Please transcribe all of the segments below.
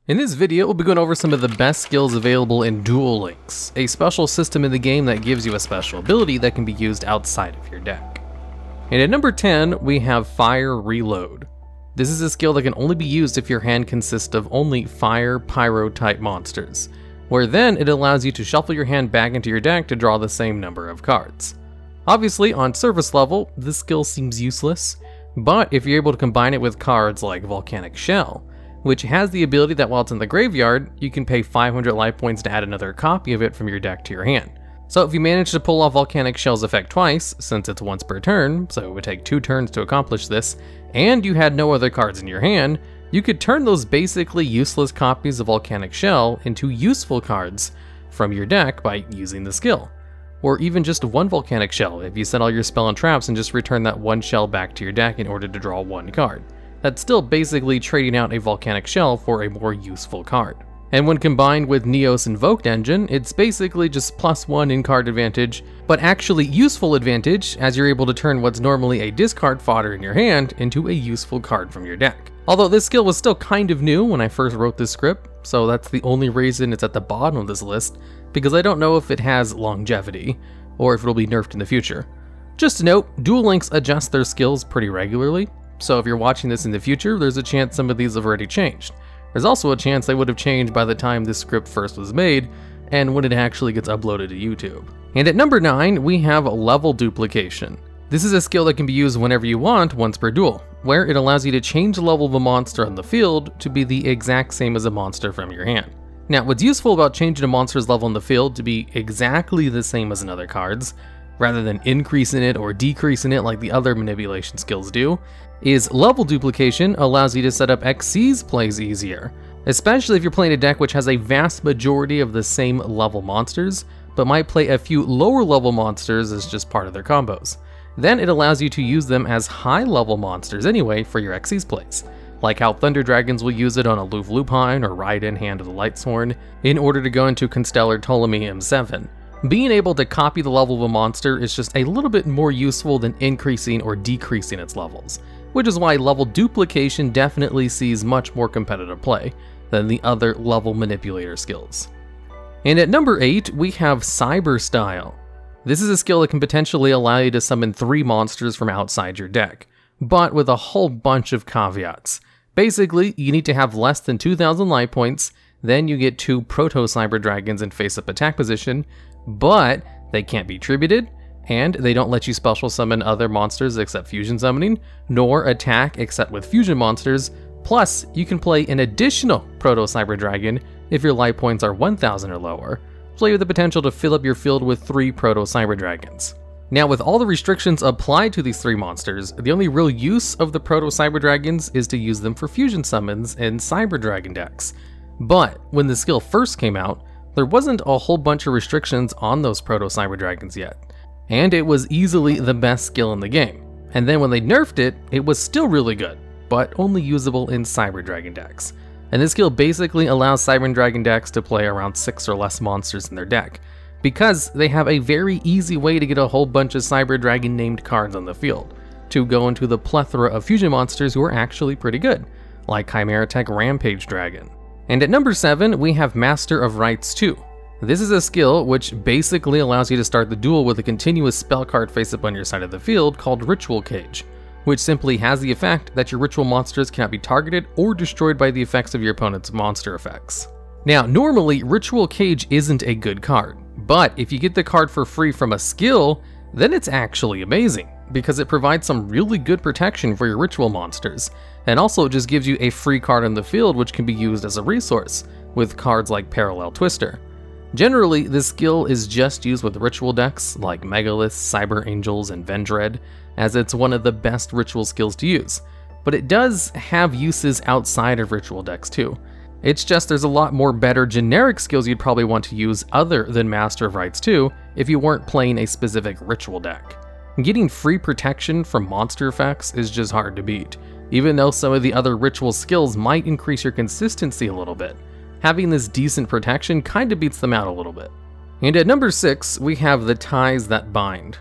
In this video, we'll be going over some of the best skills available in Duel Links, a special system in the game that gives you a special ability that can be used outside of your deck. And at number 10, we have Fire Reload. This is a skill that can only be used if your hand consists of only fire, pyro type monsters, where then it allows you to shuffle your hand back into your deck to draw the same number of cards. Obviously, on surface level, this skill seems useless, but if you're able to combine it with cards like Volcanic Shell, which has the ability that while it's in the graveyard, you can pay 500 life points to add another copy of it from your deck to your hand. So if you manage to pull off Volcanic Shell's effect twice, since it's once per turn, so it would take 2 turns to accomplish this, and you had no other cards in your hand, you could turn those basically useless copies of Volcanic Shell into useful cards from your deck by using the skill. Or even just one Volcanic Shell if you set all your spell and traps and just return that one shell back to your deck in order to draw one card. That's still basically trading out a Volcanic Shell for a more useful card. And when combined with Neos Invoked Engine, it's basically just +1 in card advantage, but actually useful advantage, as you're able to turn what's normally a discard fodder in your hand into a useful card from your deck. Although this skill was still kind of new when I first wrote this script, so that's the only reason it's at the bottom of this list, because I don't know if it has longevity, or if it'll be nerfed in the future. Just to note, Duel Links adjust their skills pretty regularly, so if you're watching this in the future, there's a chance some of these have already changed. There's also a chance they would have changed by the time this script first was made, and when it actually gets uploaded to YouTube. And at number 9, we have Level Duplication. This is a skill that can be used whenever you want, once per duel, where it allows you to change the level of a monster on the field to be the exact same as a monster from your hand. Now, what's useful about changing a monster's level in the field to be exactly the same as another card's, rather than increasing it or decreasing it like the other manipulation skills do, is Level Duplication allows you to set up Xyz plays easier, especially if you're playing a deck which has a vast majority of the same level monsters, but might play a few lower level monsters as just part of their combos. Then it allows you to use them as high level monsters anyway for your Xyz plays, like how Thunder Dragons will use it on Aloof Lupine or Raiden Hand of the Lightsworn in order to go into Constellar Ptolemy M7. Being able to copy the level of a monster is just a little bit more useful than increasing or decreasing its levels, which is why Level Duplication definitely sees much more competitive play than the other level manipulator skills. And at number 8, we have Cyber Style. This is a skill that can potentially allow you to summon 3 monsters from outside your deck, but with a whole bunch of caveats. Basically, you need to have less than 2,000 life points, then you get 2 Proto-Cyber Dragons in face-up attack position, but they can't be tributed, and they don't let you special summon other monsters except fusion summoning, nor attack except with fusion monsters, plus you can play an additional Proto-Cyber Dragon if your life points are 1,000 or lower, so you have the potential to fill up your field with 3 Proto-Cyber Dragons. Now, with all the restrictions applied to these 3 monsters, the only real use of the Proto-Cyber Dragons is to use them for fusion summons in Cyber Dragon decks. But when the skill first came out, there wasn't a whole bunch of restrictions on those Proto-Cyber Dragons yet, and it was easily the best skill in the game. And then when they nerfed it, it was still really good, but only usable in Cyber Dragon decks. And this skill basically allows Cyber Dragon decks to play around 6 or less monsters in their deck, because they have a very easy way to get a whole bunch of Cyber Dragon named cards on the field, to go into the plethora of fusion monsters who are actually pretty good, like Chimera Tech Rampage Dragon. And at number 7, we have Master of Rites II. This is a skill which basically allows you to start the duel with a continuous spell card face up on your side of the field called Ritual Cage, which simply has the effect that your ritual monsters cannot be targeted or destroyed by the effects of your opponent's monster effects. Now, normally, Ritual Cage isn't a good card, but if you get the card for free from a skill, then it's actually amazing, because it provides some really good protection for your ritual monsters, and also just gives you a free card on the field which can be used as a resource, with cards like Parallel Twister. Generally, this skill is just used with ritual decks like Megaliths, Cyber Angels, and Vendread, as it's one of the best ritual skills to use, but it does have uses outside of ritual decks too. It's just there's a lot more better generic skills you'd probably want to use other than Master of Rites II if you weren't playing a specific ritual deck. Getting free protection from monster effects is just hard to beat, even though some of the other ritual skills might increase your consistency a little bit. Having this decent protection kinda beats them out a little bit. And at number 6, we have the Ties That Bind.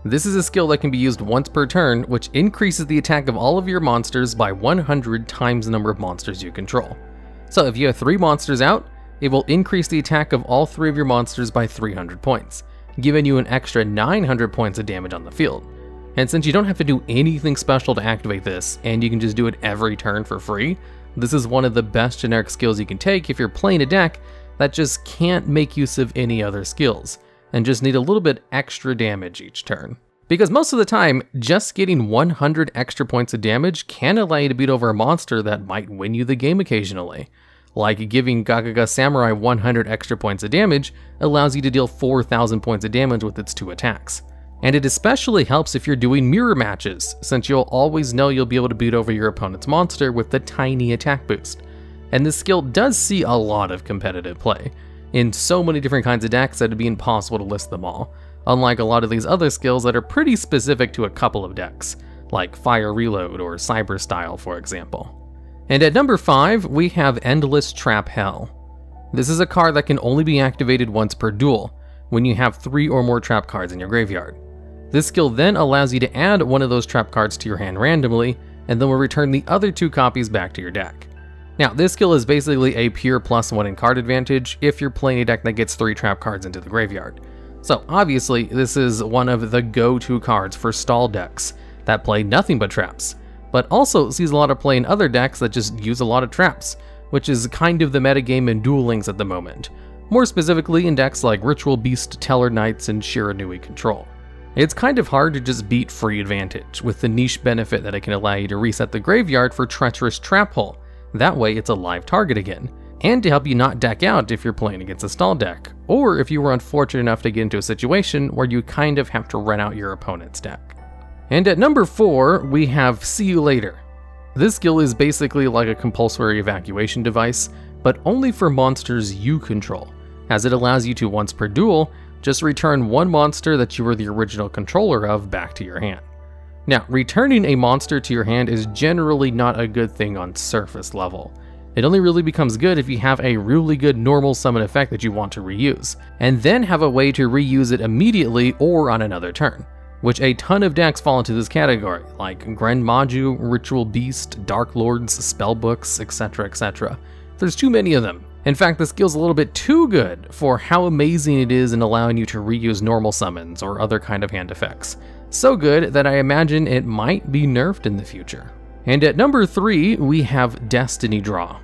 This is a skill that can be used once per turn, which increases the attack of all of your monsters by 100 times the number of monsters you control. So if you have 3 monsters out, it will increase the attack of all 3 of your monsters by 300 points, giving you an extra 900 points of damage on the field. And since you don't have to do anything special to activate this, and you can just do it every turn for free, this is one of the best generic skills you can take if you're playing a deck that just can't make use of any other skills, and just need a little bit extra damage each turn. Because most of the time, just getting 100 extra points of damage can allow you to beat over a monster that might win you the game occasionally. Like giving Gagaga Samurai 100 extra points of damage allows you to deal 4,000 points of damage with its 2 attacks. And it especially helps if you're doing mirror matches, since you'll always know you'll be able to beat over your opponent's monster with the tiny attack boost. And this skill does see a lot of competitive play, in so many different kinds of decks that it'd be impossible to list them all, unlike a lot of these other skills that are pretty specific to a couple of decks, like Fire Reload or Cyber Style for example. And at number 5, we have Endless Trap Hell. This is a card that can only be activated once per duel, when you have 3 or more trap cards in your graveyard. This skill then allows you to add one of those trap cards to your hand randomly, and then will return the other 2 copies back to your deck. Now, this skill is basically a pure +1 in card advantage if you're playing a deck that gets 3 trap cards into the graveyard. So obviously, this is one of the go-to cards for stall decks that play nothing but traps, but also sees a lot of play in other decks that just use a lot of traps, which is kind of the metagame in Duel Links at the moment, more specifically in decks like Ritual Beast, Teller Knights, and Shiranui Control. It's kind of hard to just beat Free Advantage, with the niche benefit that it can allow you to reset the graveyard for Treacherous Trap Hole. That way it's a live target again, and to help you not deck out if you're playing against a stall deck, or if you were unfortunate enough to get into a situation where you kind of have to run out your opponent's deck. And at number 4, we have See You Later. This skill is basically like a compulsory evacuation device, but only for monsters you control, as it allows you to once per duel, just return one monster that you were the original controller of back to your hand. Now, returning a monster to your hand is generally not a good thing on surface level. It only really becomes good if you have a really good normal summon effect that you want to reuse, and then have a way to reuse it immediately or on another turn, which a ton of decks fall into this category, like Gren Maju, Ritual Beast, Dark Lords, Spellbooks, etc, etc. There's too many of them. In fact, the skill's a little bit too good for how amazing it is in allowing you to reuse normal summons or other kind of hand effects. So good that I imagine it might be nerfed in the future. And at number 3, we have Destiny Draw.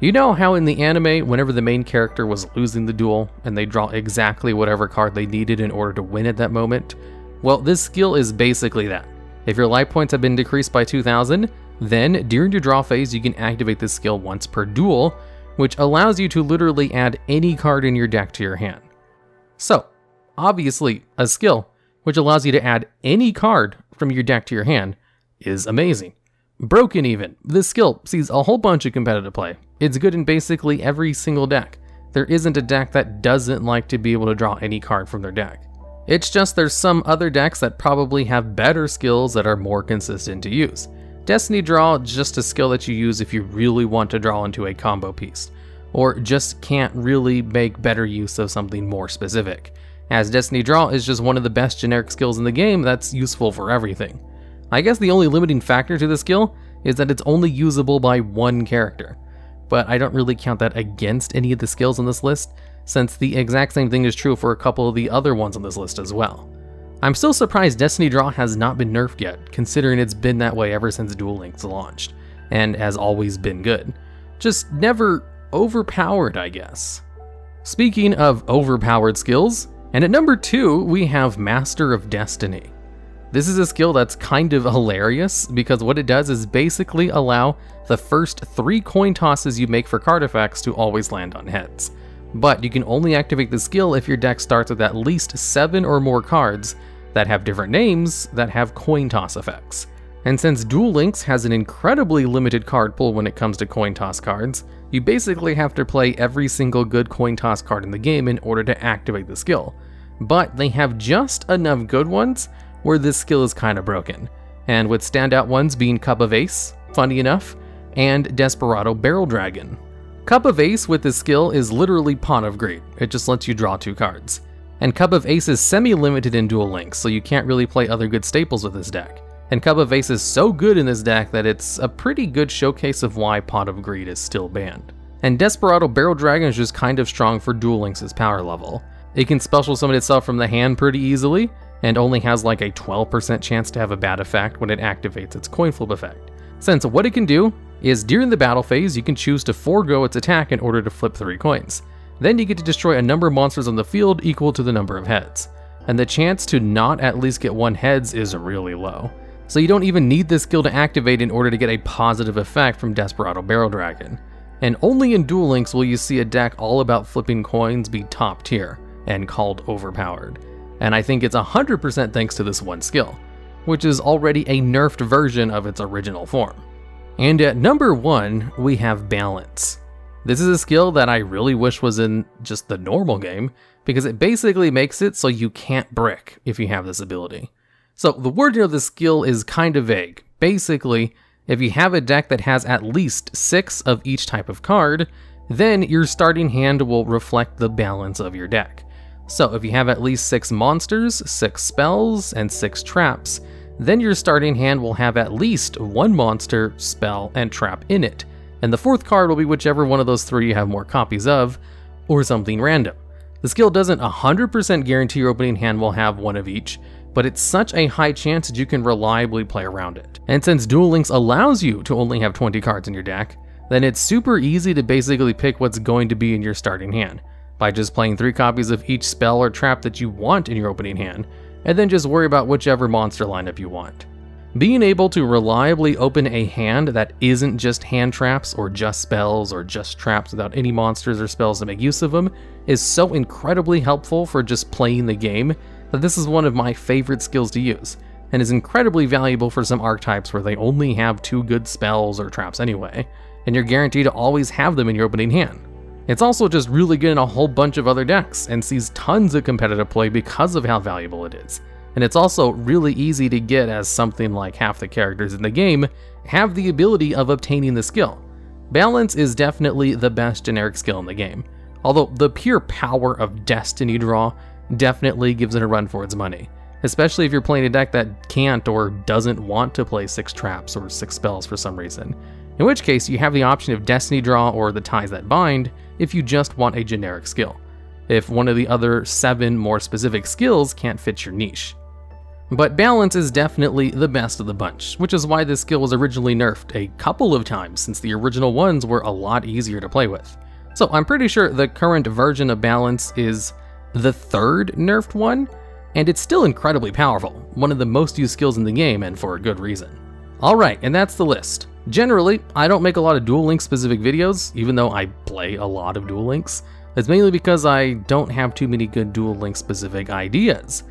You know how in the anime, whenever the main character was losing the duel, and they draw exactly whatever card they needed in order to win at that moment? Well, this skill is basically that. If your life points have been decreased by 2,000, then during your draw phase you can activate this skill once per duel, which allows you to literally add any card in your deck to your hand. So, obviously, a skill which allows you to add any card from your deck to your hand is amazing. Broken even, this skill sees a whole bunch of competitive play. It's good in basically every single deck. There isn't a deck that doesn't like to be able to draw any card from their deck. It's just there's some other decks that probably have better skills that are more consistent to use. Destiny Draw is just a skill that you use if you really want to draw into a combo piece, or just can't really make better use of something more specific, as Destiny Draw is just one of the best generic skills in the game that's useful for everything. I guess the only limiting factor to this skill is that it's only usable by one character, but I don't really count that against any of the skills on this list, since the exact same thing is true for a couple of the other ones on this list as well. I'm still surprised Destiny Draw has not been nerfed yet, considering it's been that way ever since Duel Links launched, and has always been good. Just never overpowered, I guess. Speaking of overpowered skills, and at number 2, we have Master of Destiny. This is a skill that's kind of hilarious, because what it does is basically allow the first 3 coin tosses you make for card effects to always land on heads. But you can only activate the skill if your deck starts with at least 7 or more cards that have different names that have coin toss effects. And since Duel Links has an incredibly limited card pool when it comes to coin toss cards, you basically have to play every single good coin toss card in the game in order to activate the skill. But they have just enough good ones where this skill is kind of broken, and with standout ones being Cup of Ace, funny enough, and Desperado Barrel Dragon. Cup of Ace with this skill is literally Pot of Greed, it just lets you draw 2 cards. And Cup of Ace is semi-limited in Duel Links, so you can't really play other good staples with this deck. And Cup of Ace is so good in this deck that it's a pretty good showcase of why Pot of Greed is still banned. And Desperado Barrel Dragon is just kind of strong for Duel Links' power level. It can special summon itself from the hand pretty easily, and only has like a 12% chance to have a bad effect when it activates its coin flip effect. Since what it can do is during the battle phase, you can choose to forego its attack in order to flip 3 coins. Then you get to destroy a number of monsters on the field equal to the number of heads. And the chance to not at least get 1 heads is really low. So you don't even need this skill to activate in order to get a positive effect from Desperado Barrel Dragon. And only in Duel Links will you see a deck all about flipping coins be top tier and called overpowered. And I think it's 100% thanks to this one skill, which is already a nerfed version of its original form. And at number 1, we have Balance. This is a skill that I really wish was in just the normal game, because it basically makes it so you can't brick if you have this ability. So the wording of the skill is kind of vague. Basically, if you have a deck that has at least 6 of each type of card, then your starting hand will reflect the balance of your deck. So if you have at least 6 monsters, 6 spells, and 6 traps, then your starting hand will have at least 1 monster, spell, and trap in it. And the 4th card will be whichever one of those 3 you have more copies of, or something random. The skill doesn't 100% guarantee your opening hand will have 1 of each, but it's such a high chance that you can reliably play around it. And since Duel Links allows you to only have 20 cards in your deck, then it's super easy to basically pick what's going to be in your starting hand, by just playing 3 copies of each spell or trap that you want in your opening hand, and then just worry about whichever monster lineup you want. Being able to reliably open a hand that isn't just hand traps or just spells or just traps without any monsters or spells to make use of them is so incredibly helpful for just playing the game that this is one of my favorite skills to use, and is incredibly valuable for some archetypes where they only have 2 good spells or traps anyway, and you're guaranteed to always have them in your opening hand. It's also just really good in a whole bunch of other decks and sees tons of competitive play because of how valuable it is. And it's also really easy to get, as something like half the characters in the game have the ability of obtaining the skill. Balance is definitely the best generic skill in the game, although the pure power of Destiny Draw definitely gives it a run for its money, especially if you're playing a deck that can't or doesn't want to play 6 traps or 6 spells for some reason, in which case you have the option of Destiny Draw or the Ties That Bind if you just want a generic skill, if one of the other 7 more specific skills can't fit your niche. But Balance is definitely the best of the bunch, which is why this skill was originally nerfed a couple of times since the original ones were a lot easier to play with. So I'm pretty sure the current version of Balance is the 3rd nerfed one, and it's still incredibly powerful, one of the most used skills in the game, and for a good reason. Alright, and that's the list. Generally, I don't make a lot of Duel Links specific videos, even though I play a lot of Duel Links. It's mainly because I don't have too many good Duel Links specific ideas.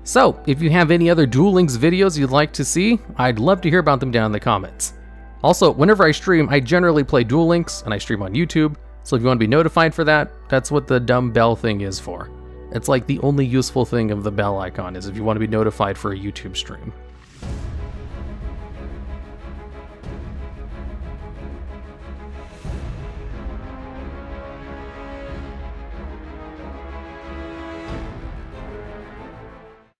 So, if you have any other Duel Links videos you'd like to see, I'd love to hear about them down in the comments. Also, whenever I stream, I generally play Duel Links, and I stream on YouTube, so if you want to be notified for that, that's what the dumb bell thing is for. It's like the only useful thing of the bell icon is if you want to be notified for a YouTube stream.